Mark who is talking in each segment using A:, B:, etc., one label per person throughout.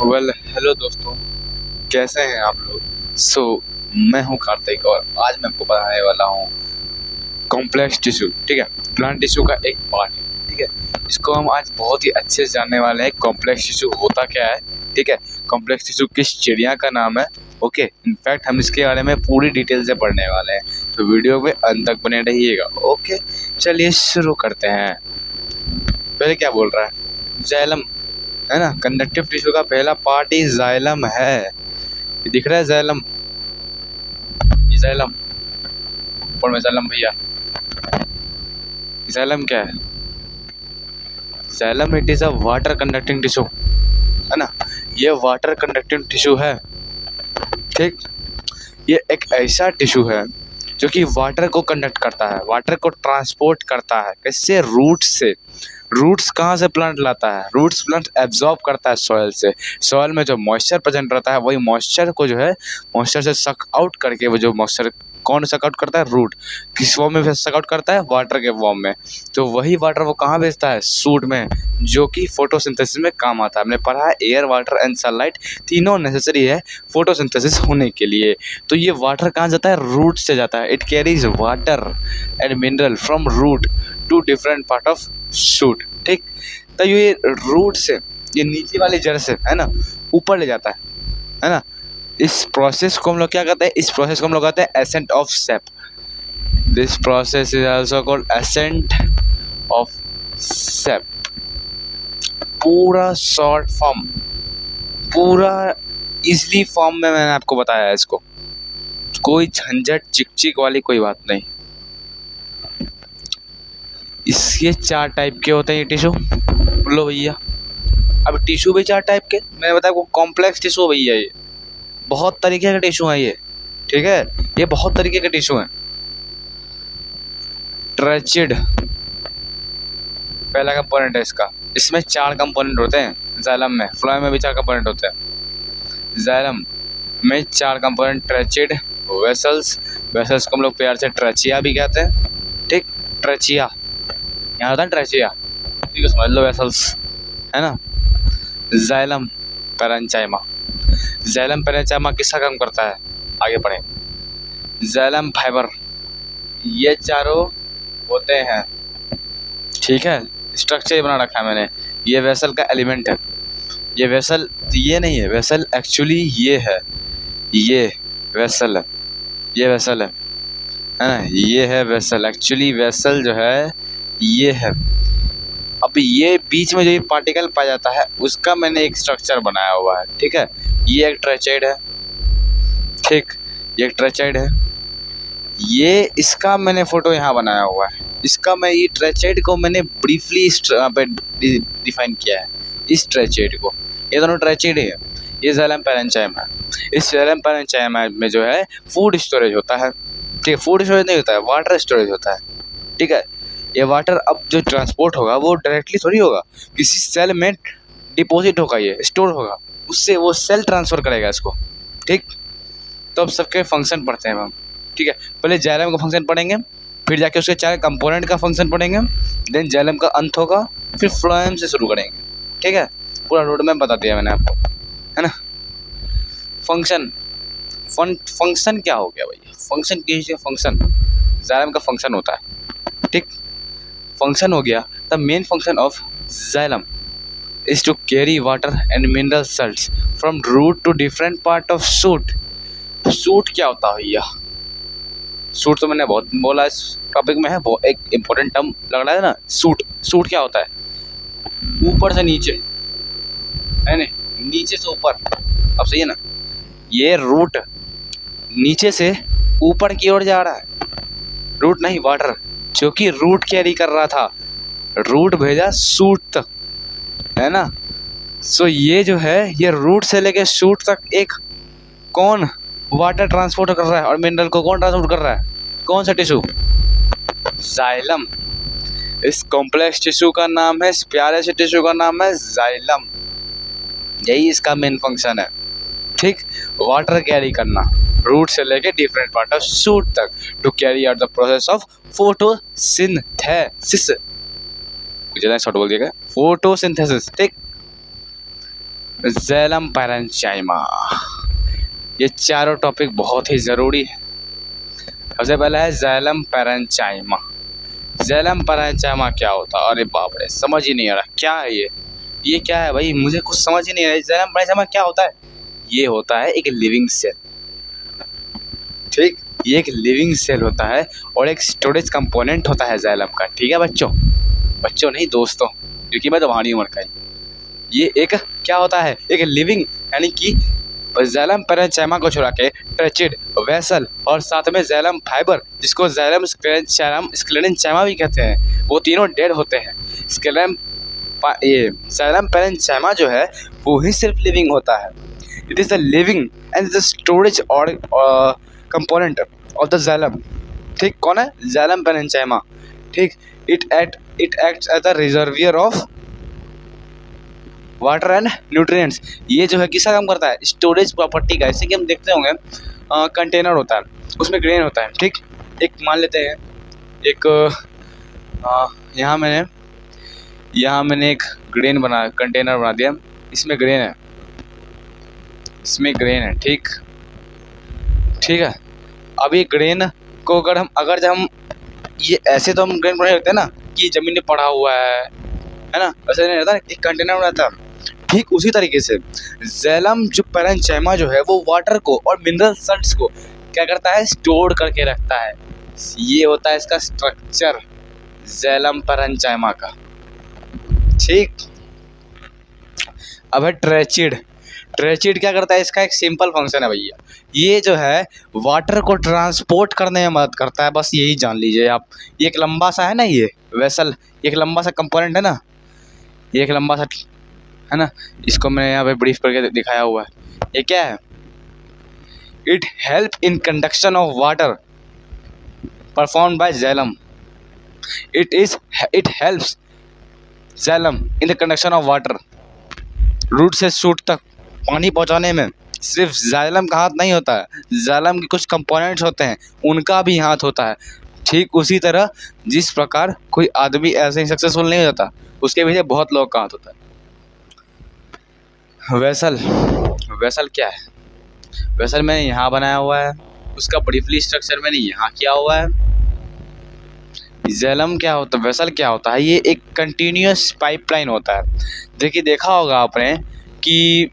A: Hello दोस्तों, कैसे हैं आप लोग। मैं हूं कार्तिक और आज मैं आपको बताने वाला हूं कॉम्प्लेक्स टिश्यू। ठीक है, प्लांट टिश्यू का एक पार्ट है। ठीक है, इसको हम आज बहुत ही अच्छे से जानने वाले हैं। कॉम्प्लेक्स टिश्यू होता क्या है, ठीक है, कॉम्प्लेक्स टिश्यू किस चिड़िया का नाम है। ओके, इनफैक्ट हम इसके बारे में पूरी डिटेल से पढ़ने वाले हैं, तो वीडियो में अंत तक बने रहिएगा। ओके, चलिए शुरू करते हैं। पहले क्या बोल रहा है, जाइलम है ना। कंडक्टिव टिश्यू का पहला पार्ट ही जाइलम है। ये दिख रहा है जाइलम, ये जाइलम ऊपर में जाइलम भैया। जाइलम क्या है, xylem it is a water conducting tissue, है ना। ये वाटर कंडक्टिंग टिश्यू है। ठीक, ये एक ऐसा टिश्यू है जो कि वाटर को कंडक्ट करता है, वाटर को ट्रांसपोर्ट करता है। किससे, रूट से। रूट्स कहाँ से प्लांट लाता है, रूट्स प्लांट एब्जॉर्ब करता है सॉइल से। सॉइल में जो मॉइस्चर प्रेजेंट रहता है वही मॉइस्चर को जो है मॉइस्चर से सक आउट करके, वो जो मॉइस्चर कौन सक आउट करता है, रूट। किस फॉर्म में सक आउट करता है, वाटर के फॉर्म में। तो वही वाटर वो कहाँ भेजता है, सूट में, जो कि फोटोसिंथेसिस में काम आता है। हमने पढ़ा है एयर, वाटर एंड सनलाइट तीनों नेसेसरी है फोटोसिंथेसिस होने के लिए। तो ये वाटर कहाँ जाता है, रूट से जाता है। It carries water and mineral from root to different part of shoot. ठीक, तो ये रूट से, ये नीचे वाली जड़ से, है ना, ऊपर ले जाता है ना। इस प्रोसेस को हम लोग क्या कहते हैं, इस प्रोसेस को हम लोग कहते हैं ascent of sap. This process is also called ascent of sap. पूरा शॉर्ट फॉर्म, पूरा इजली फॉर्म में मैंने आपको बताया है इसको, कोई झंझट चिक वाली कोई बात नहीं। ये 4 टाइप के होते हैं ये टिश्यू। लो भैया, अब टिश्यू भी 4 टाइप के, मैंने बताया आपको कॉम्प्लेक्स टिश्यू भैया, ये बहुत तरीके के टिश्यू हैं ये। ठीक है, ये बहुत तरीके के टिश्यू हैं। ट्रेचिड पहला कंपोनेंट है इसका। इसमें 4 कंपोनेंट होते हैं जाइलम में, फ्लोएम में भी 4 कंपोनेंट होते हैं। जाइलम में 4 कंपोनेंट, ट्रेचिड, वेसल्स, वेसल्स को हम लोग प्यार से ट्रेचिया भी कहते हैं। ठीक, ट्रेचिया यहाँ होता है ट्रेचिया, ठीक है, समझ लो वेसल्स, है ना। जाइलम पैरेंचाइमा, जाइलम पैरेंचाइमा किसका काम करता है, आगे बढ़े। जाइलम फाइबर, ये चारों होते हैं। ठीक है, स्ट्रक्चर बना रखा है मैंने। ये वेसल का एलिमेंट है। ये वेसल ये नहीं है, वेसल एक्चुअली ये है, ये वेसल है, ये वेसल है ना। ये है वेसल, एक्चुअली वेसल जो है ये है। अब ये बीच में जो ये पार्टिकल पाया जाता है उसका मैंने एक स्ट्रक्चर बनाया हुआ है। ठीक है, ये एक ट्रेचेड है। ठीक, ये एक ट्रेचेड है। ये इसका मैंने फोटो यहाँ बनाया हुआ है। इसका मैं ये ट्रेचेड को मैंने ब्रीफली डिफाइन किया है, इस ट्रेचेड को। ये दोनों ट्रेचेड है। ये जाइलम पैरेंचाइमा है। इस जाइलम पैरेंचाइमा में जो है फूड स्टोरेज होता है। ठीक है, फूड स्टोरेज नहीं होता है, वाटर स्टोरेज होता है। ठीक है, ये वाटर अब जो ट्रांसपोर्ट होगा वो डायरेक्टली थोड़ी होगा, किसी सेल में डिपॉजिट होगा, ये स्टोर होगा, उससे वो सेल ट्रांसफ़र करेगा इसको। ठीक, तो अब सबके फंक्शन पढ़ते हैं हम। ठीक है, पहले जाइलम का फंक्शन पढ़ेंगे, फिर जाके उसके 4 कंपोनेंट का फंक्शन पढ़ेंगे, देन जाइलम का अंत होगा, फिर फ्लोएम से शुरू करेंगे। ठीक है, पूरा रोड मैप बता दिया मैंने आपको, है ना। फंक्शन, फंक्शन क्या हो गया भैया, फंक्शन किसी फंक्शन, जाइलम का फंक्शन होता है। ठीक, फंक्शन हो गया, the main function of xylem is to carry water and mineral salts from root to different part of shoot। Shoot क्या होता है भैया, शूट तो मैंने बहुत बोला इस टॉपिक में है, वो एक इम्पोर्टेंट टर्म लग रहा है ना। शूट, शूट क्या होता है, ऊपर से नीचे, है ना, नीचे से ऊपर। अब सही है ना, ये रूट नीचे से ऊपर की ओर जा रहा है, रूट नहीं वाटर, जो कि रूट कैरी कर रहा था, रूट भेजा शूट तक, है ना। सो ये जो है ये रूट से लेके शूट तक एक कौन वाटर ट्रांसपोर्ट कर रहा है, और मिनरल को कौन ट्रांसपोर्ट कर रहा है, कौन सा टिश्यू, जाइलम। इस कॉम्प्लेक्स टिश्यू का नाम है, इस प्यारे से टिश्यू का नाम है जाइलम। यही इसका मेन फंक्शन है। ठीक, वाटर कैरी करना रूट से लेके डिफरेंट पार्ट ऑफ शूट तक, to carry out the process of photosynthesis. कुछ ज़्यादा शॉर्ट बोल दिया गया, फोटोसिंथेसिस। ठीक, ज़ैलम पैरेन्चाइमा। ये चारों टॉपिक बहुत ही ज़रूरी है। सबसे पहला है ज़ैलम पैरेन्चाइमा। ज़ैलम पैरेन्चाइमा क्या होता है? अरे बाप रे, समझ ही नहीं आ रहा क्या है ये क्या है भाई, मुझे कुछ समझ ही नहीं आ रहा। ज़ैलम पैरेन्चाइमा क्या होता है? ये होता है एक लिविंग सेल। ठीक, ये एक लिविंग सेल होता है और एक स्टोरेज कंपोनेंट होता है ज़ैलम का। ठीक है बच्चों, बच्चों नहीं दोस्तों, क्योंकि मैं तुम्हारी उम्र का ही। ये एक क्या होता है? एक लिविंग, यानी कि ज़ैलम पैरेन्चाइमा को छुड़ा के ट्रेचिड, वेसल और साथ में ज़ैलम फाइबर, जिसको ज़ैलम स्क्लेरेन्चाइमा भी कहते हैं, वो तीनों डेड होते हैं। ये ज़ैलम पैरेन्चाइमा जो है वो ही सिर्फ लिविंग होता है। It is the living and the storage और कंपोनेंट ऑफ द ज़ैलम। ठीक, कौन है? Xylem parenchyma. ठीक, it acts as the reservoir of water and nutrients. ये जो है किसका काम करता है? स्टोरेज प्रॉपर्टी का। जैसे कि हम देखते होंगे कंटेनर होता है, उसमें ग्रेन होता है। ठीक, एक मान लेते हैं एक यहाँ मैंने एक कंटेनर बना दिया, इसमें ग्रेन है, ठीक है। अब ये ग्रेन को अगर जब हम ये ऐसे, तो हम ग्रेन बना लेते हैं ना कि ज़मीन में पड़ा हुआ है ना, वैसे नहीं रहता, एक कंटेनर बनाता है। ठीक उसी तरीके से ज़ैलम जो पैरेन्चाइमा जो है वो वाटर को और मिनरल सल्ट्स को क्या करता है? स्टोर करके रखता है। ये होता है इसका स्ट्रक्चर ज़ैलम पैरेन्चाइमा का। ठीक, अब है ट्रेचिड क्या करता है? इसका एक सिंपल फंक्शन है भैया, ये जो है वाटर को ट्रांसपोर्ट करने में मदद करता है। बस यही जान लीजिए आप। ये एक लंबा सा है ना, ये वेसल एक लंबा सा कंपोनेंट है ना, ये एक लंबा सा है ना, इसको मैंने यहाँ पे ब्रीफ करके दिखाया हुआ है। ये क्या है? It help in conduction of water perform by xylem. It helps xylem in the conduction of water. Root से शूट तक पानी पहुँचाने में सिर्फ ज़ैलम का हाथ नहीं होता है, ज़ैलम के कुछ कंपोनेंट्स होते हैं, उनका भी हाथ होता है। ठीक उसी तरह जिस प्रकार कोई आदमी ऐसे ही सक्सेसफुल नहीं हो जाता, उसके पीछे बहुत लोग का हाथ होता है। वेसल क्या है? वेसल मैंने यहाँ बनाया हुआ है, उसका ब्रीफली स्ट्रक्चर मैंने यहाँ किया हुआ है। ज़ैलम क्या होता है? वेसल क्या होता है? ये एक कंटिन्यूस पाइपलाइन होता है। देखा होगा आपने कि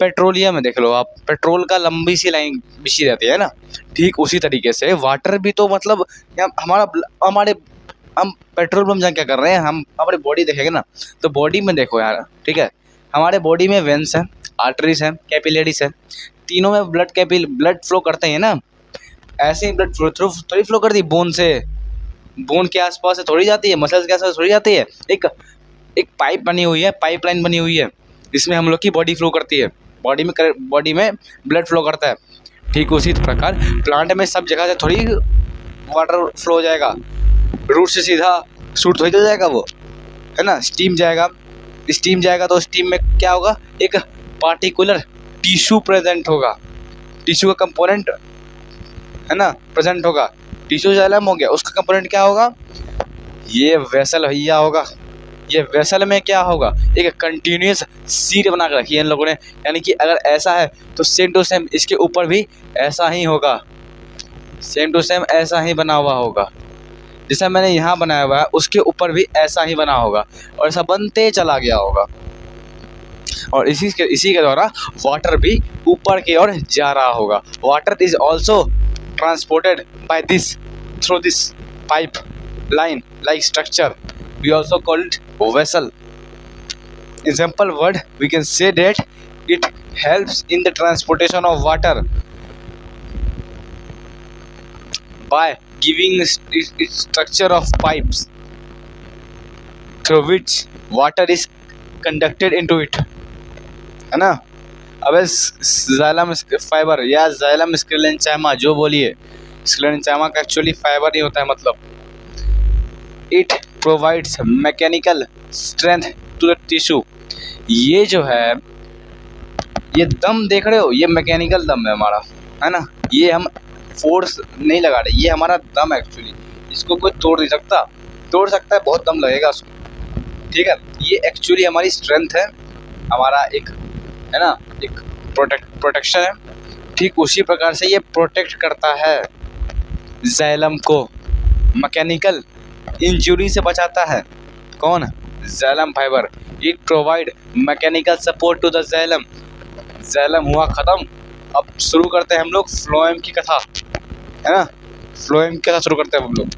A: पेट्रोलियम में देख लो आप, पेट्रोल का लंबी सी लाइन बिछी रहती है ना, ठीक उसी तरीके से वाटर भी, तो मतलब हम पेट्रोल पंप जहाँ क्या कर रहे हैं, हम हमारी बॉडी देखेंगे ना, तो बॉडी में देखो यार, ठीक है, हमारे बॉडी में वेंस हैं, आर्टरीज हैं, कैपिलरीज हैं, तीनों में ब्लड फ्लो करते हैं ना। ऐसे ही ब्लड थोड़ी फ्लो करती है बोन से, बोन के आसपास से थोड़ी जाती है, मसल्स के आसपास थोड़ी जाती है। एक पाइप बनी हुई है, पाइपलाइन बनी हुई है, जिसमें हम लोग की बॉडी फ्लो करती है, बॉडी में ब्लड फ्लो करता है। ठीक उसी प्रकार प्लांट में सब जगह से थोड़ी वाटर फ्लो हो जाएगा, रूट से सीधा शूट थोड़ी चल जाएगा वो, है ना। स्टीम जाएगा तो स्टीम में क्या होगा? एक पार्टिकुलर टिश्यू प्रेजेंट होगा, टिश्यू का कंपोनेंट है ना प्रेजेंट होगा। टिश्यू ज़ैलम हो गया, उसका कंपोनेंट क्या होगा? ये वेसल भैया होगा। ये वेसल में क्या होगा? एक कंटिन्यूस सीट बना कर रखी है इन लोगों ने, यानी कि अगर ऐसा है तो सेम टू सेम इसके ऊपर भी ऐसा ही होगा, सेम टू सेम ऐसा ही बना हुआ होगा। जैसा मैंने यहाँ बनाया हुआ है उसके ऊपर भी ऐसा ही बना होगा, और ऐसा बनते चला गया होगा, और इसी के द्वारा वाटर भी ऊपर की ओर जा रहा होगा। Water is also transported by through this pipe line like structure. We also call it vessel. In simple word, we can say that it helps in the transportation of water by giving its structure of pipes through which water is conducted into it, है ना। अब ज़ैलम fibre या ज़ैलम स्क्लेरेन्चाइमा जो बोलिए, स्क्लेरेन्चाइमा का actually fibre नहीं होता है, मतलब it provides mechanical strength to the tissue. ये जो है, ये दम देख रहे हो, ये मैकेनिकल दम है हमारा, है ना। ये हम फोर्स नहीं लगा रहे, ये हमारा दम है एक्चुअली, इसको कोई तोड़ नहीं सकता, तोड़ सकता है बहुत दम लगेगा उसको, ठीक है। ये एक्चुअली हमारी स्ट्रेंथ है, हमारा एक है ना, एक प्रोटेक्शन है, ठीक उसी प्रकार से ये प्रोटेक्ट करता है जाइलम को, मैकेनिकल इंजुरी से बचाता है। कौन? Xylem fibre. It provide mechanical support to the xylem. Xylem हुआ खत्म, अब शुरू करते हैं हम लोग फ्लोएम की कथा, है ना। फ्लोएम की कथा शुरू करते हैं हम लोग।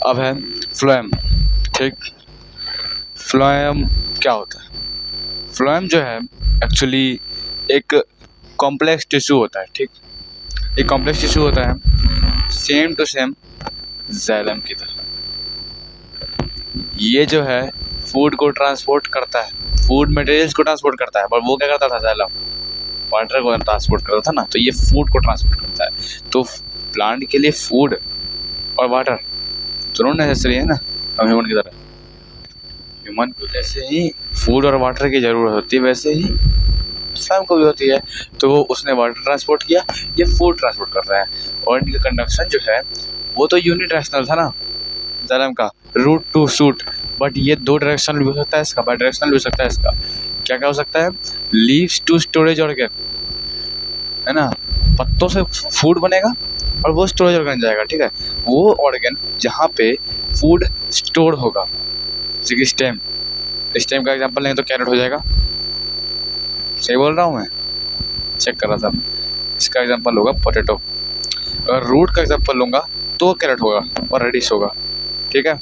A: अब है फ्लोएम, ठीक। फ्लोएम क्या होता है? फ्लोएम जो है एक्चुअली एक कॉम्प्लेक्स टिश्यू होता है, ठीक। एक कॉम्प्लेक्स टिश्यू होता है सेम टू सेम जाइलम की तरह। ये जो है फूड को ट्रांसपोर्ट करता है, फूड मटेरियल्स को ट्रांसपोर्ट करता है, पर वो क्या करता था जाइलम? वाटर को ट्रांसपोर्ट करता था ना, तो ये फूड को ट्रांसपोर्ट करता है। तो प्लांट के लिए फूड और वाटर दोनों नेसेसरी है ना, हम ह्यूमन की तरह। ह्यूमन को जैसे ही फूड और वाटर की ज़रूरत होती है, वैसे ही फ्लोएम को भी होती है। तो उसने वाटर ट्रांसपोर्ट किया, ये फूड ट्रांसपोर्ट कर रहा है। और इनका कंडक्शन जो है वो तो यूनिडायरेक्शनल था ना जाइलम का, रूट टू शूट। बट ये 2 डायरेक्शनल भी हो सकता है इसका, बाई डायरेक्शनल भी हो सकता है इसका। क्या क्या हो सकता है? लीव्स टू स्टोरेज ऑर्गन, है ना। पत्तों से फूड बनेगा और वो स्टोरेज ऑर्गन जाएगा, ठीक है। वो ऑर्गन जहाँ पे फूड स्टोर होगा, जैसे कि स्टेम। स्टेम का एग्जांपल लेंगे तो कैरेट हो जाएगा। सही बोल रहा हूँ मैं? चेक कर रहा था मैं। इसका एग्जांपल होगा पोटैटो। अगर रूट का एग्जांपल लूँगा तो कैरेट होगा और रेडिश होगा, ठीक है।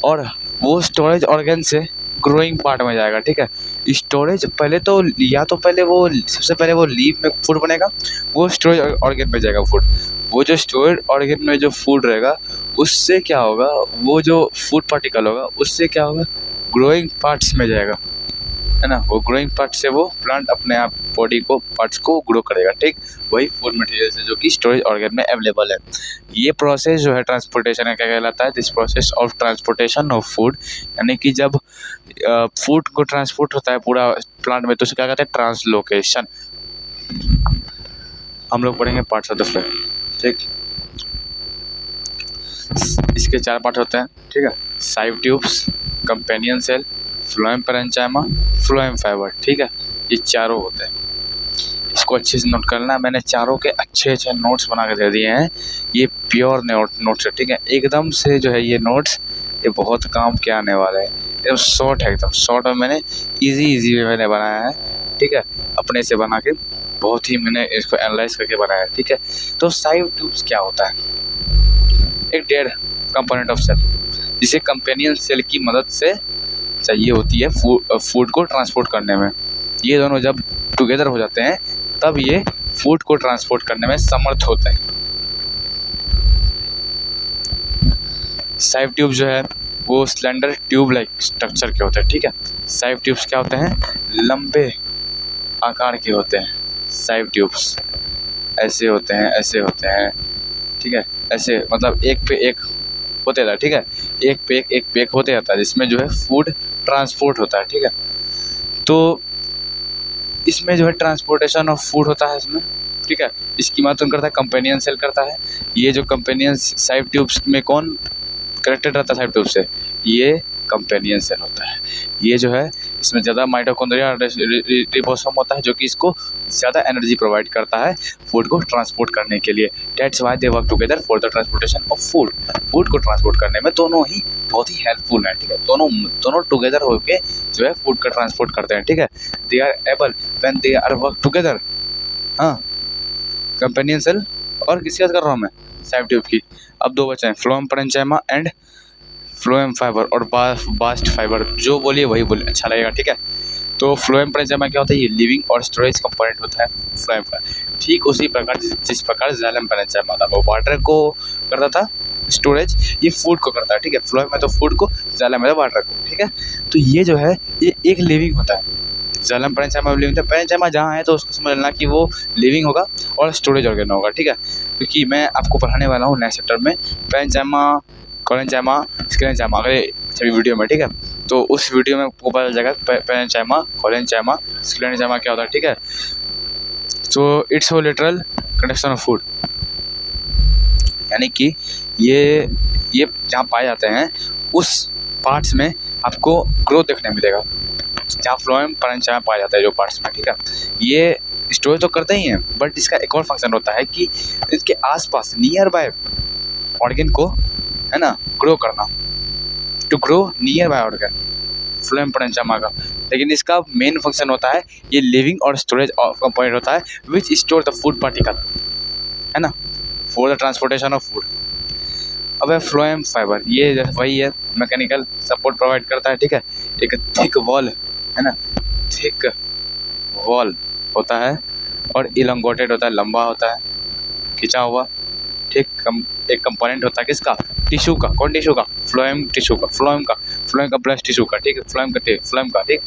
A: और वो स्टोरेज ऑर्गन से ग्रोइंग पार्ट में जाएगा, ठीक है। स्टोरेज पहले तो पहले वो सबसे पहले वो लीफ में फूड बनेगा, वो स्टोरेज ऑर्गन में जाएगा फूड। वो जो स्टोरेज ऑर्गन में जो फूड रहेगा उससे क्या होगा, वो जो फूड पार्टिकल होगा उससे क्या होगा, ग्रोइंग पार्ट्स में जाएगा, है ना। वो ग्रोइंग पार्ट से वो प्लांट अपने आप बॉडी को पार्ट्स को ग्रो करेगा, ठीक। वही फूड मटेरियल है जो कि स्टोरेज ऑर्गन में अवेलेबल है। ये प्रोसेस जो है ट्रांसपोर्टेशन है, क्या कहलाता है? This process of transportation of food, यानी कि जब फूड को ट्रांसपोर्ट होता है पूरा प्लांट में तो उसे क्या कहते हैं? ट्रांसलोकेशन। हम लोग पढ़ेंगे पार्ट्स ऑफ द फ्लोएम, ठीक। इसके 4 पार्ट होते हैं, ठीक है। Sieve tubes, companion cell, phloem parenchyma, phloem fibre, ठीक है। ये चारों होते हैं, इसको अच्छे से नोट करना। मैंने चारों के अच्छे नोट्स बना के दे दिए हैं। ये प्योर नोट्स है, ठीक है। एकदम से जो है ये नोट्स ये बहुत काम के आने वाले हैं। एकदम शॉर्ट है, एकदम शॉर्ट में मैंने इजी वे मैंने बनाया है, ठीक है। अपने से बना के बहुत ही मैंने इसको एनालाइज करके बनाया है, ठीक है। तो साइव ट्यूब्स क्या होता है? एक डेड कंपोनेंट ऑफ सेल जिसे कंपेनियन सेल की मदद से चाहिए होती है फूड को ट्रांसपोर्ट करने में। ये दोनों जब टुगेदर हो जाते हैं तब ये फूड को ट्रांसपोर्ट करने में समर्थ होते हैं। साइव ट्यूब जो है वो स्लेंडर ट्यूब लाइक स्ट्रक्चर के होते हैं, ठीक है। साइव ट्यूब्स क्या होते हैं? लंबे आकार के होते हैं। साइव ट्यूब्स ऐसे होते हैं, ऐसे होते हैं, ठीक है। ऐसे मतलब एक पे एक होते रहता है, ठीक है। एक पे एक होते रहता है जिसमें जो है फूड ट्रांसपोर्ट होता है, ठीक है। तो इसमें जो है ट्रांसपोर्टेशन ऑफ फूड होता है इसमें, ठीक है। इसकी मदद करता है कंपेनियन सेल करता है। ये जो कंपेनियन साइव ट्यूब्स में कौन कनेक्टेड रहता है साइव ट्यूब से? ये कंपेनियन सेल होता है। ये जो है इसमें ज़्यादा माइटोकॉन्ड्रिया रिबोसोम होता है जो कि इसको ज़्यादा एनर्जी प्रोवाइड करता है फूड को ट्रांसपोर्ट करने के लिए। That's why they work together for the transportation of food. Food को ट्रांसपोर्ट करने में दोनों ही बहुत ही हेल्पफुल हैं, ठीक है। दोनों टुगेदर होके जो है फूड का ट्रांसपोर्ट करते हैं, ठीक है। They are able when they are work together. हाँ, कंपेनियन सेल और किसकी बात कर रहा हूँ मैं? साइव ट्यूब की। अब 2 बचे हैं, फ्लोएम पैरेंचाइमा एंड फ्लोएम फाइबर और बास्ट फाइबर। जो बोलिए वही बोलिए, अच्छा लगेगा, ठीक है। तो फ्लोएम पैरेंचाइमा क्या होता है? ये लिविंग और स्टोरेज कंपोनेंट होता है फ्लोएम का। ठीक उसी प्रकार जिस प्रकार जाइलम पैरेंचाइमा था वो वाटर को करता था स्टोरेज, ये फूड को करता है, ठीक है। फ्लोएम में तो फूड को, जाइलम में तो वाटर को, ठीक है। तो ये जो है ये एक लिविंग होता है। जाइलम पैरेंचाइमा लिविंग होता है। पैरेंचाइमा जहाँ है तो उसको समझ लेना कि वो लिविंग होगा और स्टोरेज ऑर्गन होगा, ठीक है। क्योंकि मैं आपको पढ़ाने वाला हूँ नेक्स्ट चैप्टर में पैरेंचाइमा, कोलेंचाइमा, स्क्लेंचाइमा अगले सभी वीडियो में, ठीक है। तो उस वीडियो में आपको पता चल जाएगा पैरेंचाइमा, कोलेंचाइमा, स्क्लेंचाइमा क्या होता है, ठीक है। सो इट्स वो लिटरल कंडक्शन ऑफ फूड। यानी कि ये जहाँ पाए जाते हैं उस पार्ट्स में आपको ग्रोथ देखने मिलेगा, जहाँ फ्लोएम पैरेंचाइमा पाया जाता है जो पार्ट्स में, ठीक है। ये स्टोरेज तो करते ही हैं, बट इसका एक और फंक्शन होता है कि इसके आसपास नियर बाय ऑर्गन को, है ना, ग्रो करना, to grow near by organ, phloem parenchyma का। लेकिन इसका मेन फंक्शन होता है ये लिविंग और स्टोरेज कंपोनेंट होता है विच स्टोर द फूड पार्टिकल, है ना, for the transportation of food. अब है फ्लोएम फाइबर, ये वही है, मैकेनिकल सपोर्ट प्रोवाइड करता है, ठीक है। एक थिक वॉल, है ना, थिक वॉल होता है और इलॉन्गेटेड होता है, लंबा होता है, खिंचा हुआ, ठीक। एक कंपोनेंट होता है किसका, टिश्यू का। कौन टिश्यू का, फ्लोएम टिश्यू का, फ्लोएम का प्लस टिश्यू का, ठीक है, फ्लोएम का, ठीक।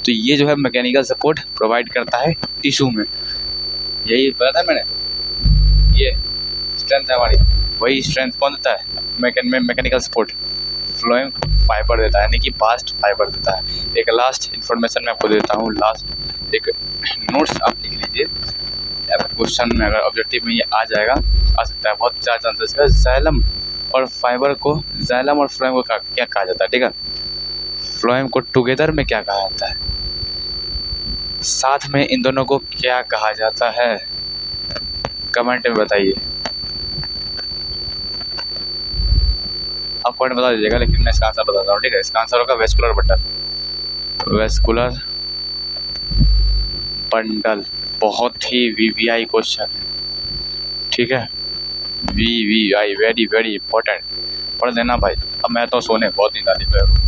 A: तो ये जो है मैकेनिकल सपोर्ट प्रोवाइड करता है टिश्यू में, यही बताया था मैंने, ये स्ट्रेंथ है हमारी, वही स्ट्रेंथ कौन देता है, मैकेनिकल सपोर्ट फ्लोएम फाइबर देता है, यानी कि बास्ट फाइबर देता है। एक लास्ट इन्फॉर्मेशन मैं आपको देता हूँ, लास्ट एक नोट्स आप लिख लीजिए, क्वेश्चन में अगर ऑब्जेक्टिव में ये आ जाएगा, आ सकता है, बहुत ज़्यादा चांसेस है। जाइलम और फाइबर को, जाइलम और फ्लोएम को क्या कहा जाता है, ठीक है। फ्लोएम को टुगेदर में क्या कहा जाता है, साथ में इन दोनों को क्या कहा जाता है, कमेंट में बताइए, आप कमेंट बता दीजिएगा, लेकिन मैं इसका आंसर बताता हूँ, ठीक है। इसका आंसर होगा वेस्कुलर बंडल, वेस्कुलर बंडल। बहुत ही वीवीआई क्वेश्चन है, ठीक है, वीवीआई, वेरी वेरी इंपॉर्टेंट, पढ़ लेना भाई। अब मैं तो सोने, बहुत नींद आ रही है।